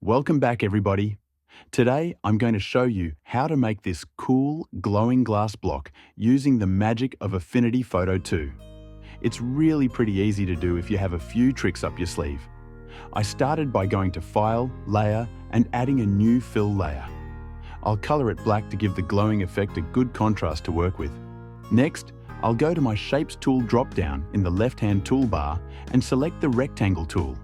Welcome back, everybody. Today, I'm going to show you how to make this cool, glowing glass block using the magic of Affinity Photo 2. It's really pretty easy to do if you have a few tricks up your sleeve. I started by going to File, Layer, and adding a new fill layer. I'll color it black to give the glowing effect a good contrast to work with. Next, I'll go to my Shapes tool drop-down in the left-hand toolbar and select the Rectangle tool.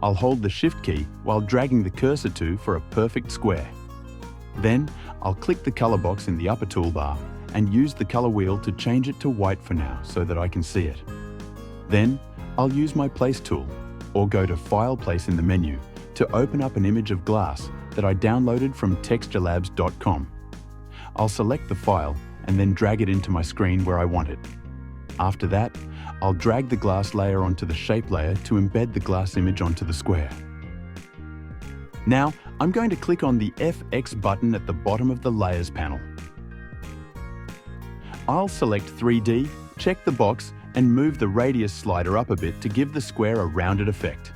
I'll hold the Shift key while dragging the cursor to for a perfect square. Then, I'll click the color box in the upper toolbar and use the color wheel to change it to white for now so that I can see it. Then, I'll use my Place tool, or go to File Place in the menu to open up an image of glass that I downloaded from texturelabs.com. I'll select the file and then drag it into my screen where I want it. After that, I'll drag the glass layer onto the shape layer to embed the glass image onto the square. Now, I'm going to click on the FX button at the bottom of the Layers panel. I'll select 3D, check the box, and move the radius slider up a bit to give the square a rounded effect.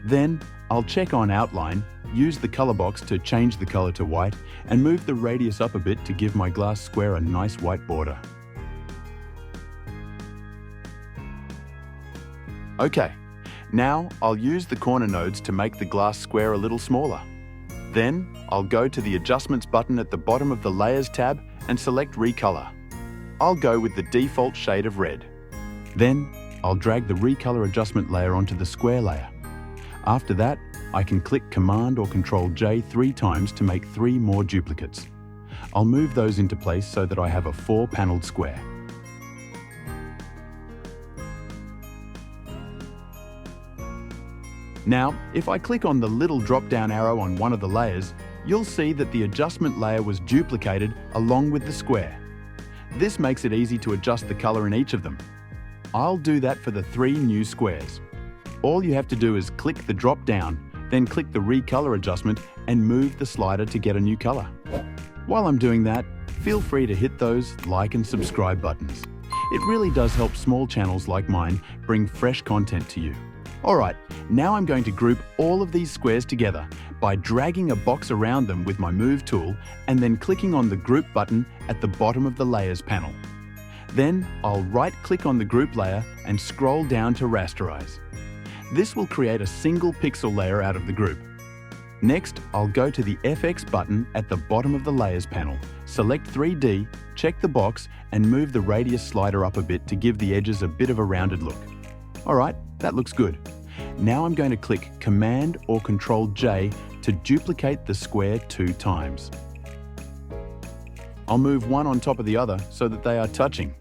Then, I'll check on Outline, use the color box to change the color to white, and move the radius up a bit to give my glass square a nice white border. Okay, now I'll use the corner nodes to make the glass square a little smaller. Then, I'll go to the Adjustments button at the bottom of the Layers tab and select Recolor. I'll go with the default shade of red. Then, I'll drag the Recolor adjustment layer onto the square layer. After that, I can click Command or Control J 3 times to make 3 more duplicates. I'll move those into place so that I have a 4-paneled square. Now, if I click on the little drop-down arrow on one of the layers, you'll see that the adjustment layer was duplicated along with the square. This makes it easy to adjust the color in each of them. I'll do that for the 3 new squares. All you have to do is click the drop-down, then click the Recolor adjustment and move the slider to get a new color. While I'm doing that, feel free to hit those like and subscribe buttons. It really does help small channels like mine bring fresh content to you. Alright, now I'm going to group all of these squares together by dragging a box around them with my Move tool and then clicking on the Group button at the bottom of the Layers panel. Then I'll right-click on the group layer and scroll down to Rasterize. This will create a single pixel layer out of the group. Next, I'll go to the FX button at the bottom of the Layers panel, select 3D, check the box, and move the radius slider up a bit to give the edges a bit of a rounded look. Alright, that looks good. Now I'm going to click Command or Control J to duplicate the square 2 times. I'll move one on top of the other so that they are touching.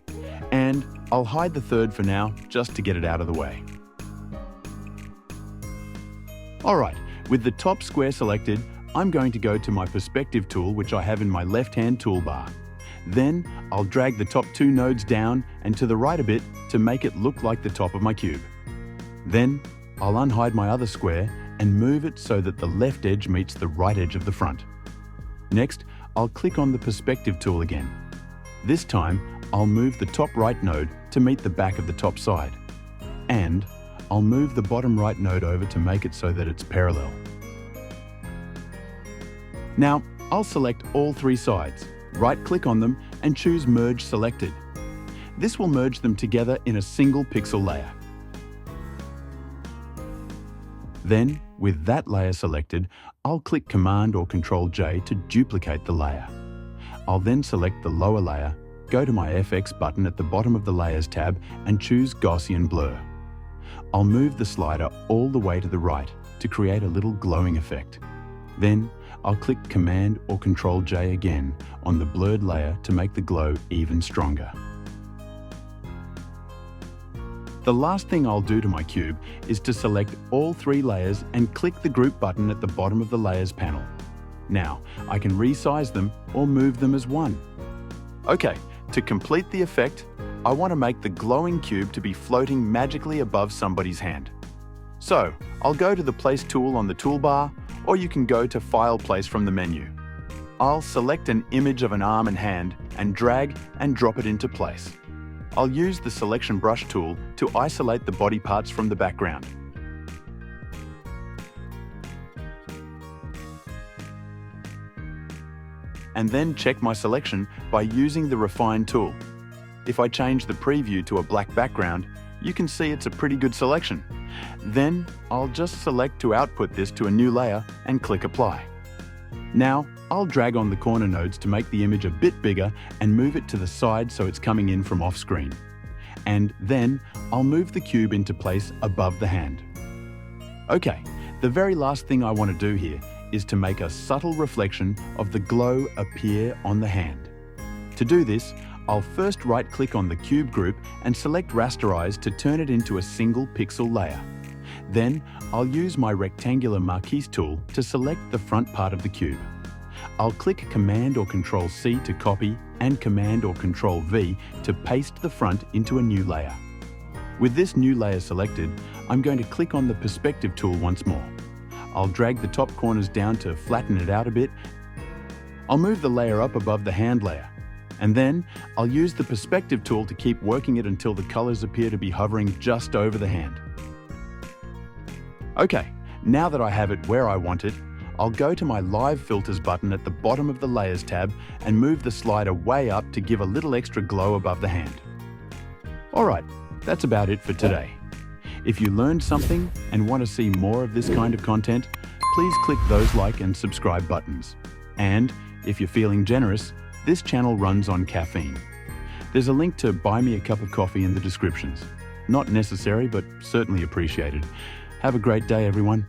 And I'll hide the third for now, just to get it out of the way. Alright, with the top square selected, I'm going to go to my Perspective tool, which I have in my left-hand toolbar. Then, I'll drag the top 2 nodes down and to the right a bit to make it look like the top of my cube. Then, I'll unhide my other square and move it so that the left edge meets the right edge of the front. Next, I'll click on the Perspective tool again. This time, I'll move the top right node to meet the back of the top side. And I'll move the bottom right node over to make it so that it's parallel. Now, I'll select all 3 sides, right-click on them and choose Merge Selected. This will merge them together in a single pixel layer. Then, with that layer selected, I'll click Command or Control J to duplicate the layer. I'll then select the lower layer, go to my FX button at the bottom of the Layers tab and choose Gaussian Blur. I'll move the slider all the way to the right to create a little glowing effect. Then, I'll click Command or Control J again on the blurred layer to make the glow even stronger. The last thing I'll do to my cube is to select all 3 layers and click the Group button at the bottom of the Layers panel. Now, I can resize them or move them as one. Okay, to complete the effect, I want to make the glowing cube to be floating magically above somebody's hand. So, I'll go to the Place tool on the toolbar, or you can go to File Place from the menu. I'll select an image of an arm and hand and drag and drop it into place. I'll use the Selection Brush tool to isolate the body parts from the background. and then check my selection by using the Refine tool. If I change the preview to a black background, you can see it's a pretty good selection. Then I'll just select to output this to a new layer and click Apply. Now, I'll drag on the corner nodes to make the image a bit bigger and move it to the side so it's coming in from off screen. And then I'll move the cube into place above the hand. Okay, the very last thing I want to do here is to make a subtle reflection of the glow appear on the hand. To do this, I'll first right-click on the cube group and select Rasterize to turn it into a single pixel layer. Then I'll use my rectangular marquise tool to select the front part of the cube. I'll click Command or Control C to copy and Command or Control V to paste the front into a new layer. With this new layer selected, I'm going to click on the Perspective tool once more. I'll drag the top corners down to flatten it out a bit. I'll move the layer up above the hand layer. And then I'll use the Perspective tool to keep working it until the colors appear to be hovering just over the hand. Okay, now that I have it where I want it, I'll go to my Live Filters button at the bottom of the Layers tab and move the slider way up to give a little extra glow above the hand. Alright, that's about it for today. If you learned something and want to see more of this kind of content, please click those like and subscribe buttons. And if you're feeling generous, this channel runs on caffeine. There's a link to buy me a cup of coffee in the descriptions. Not necessary, but certainly appreciated. Have a great day, everyone.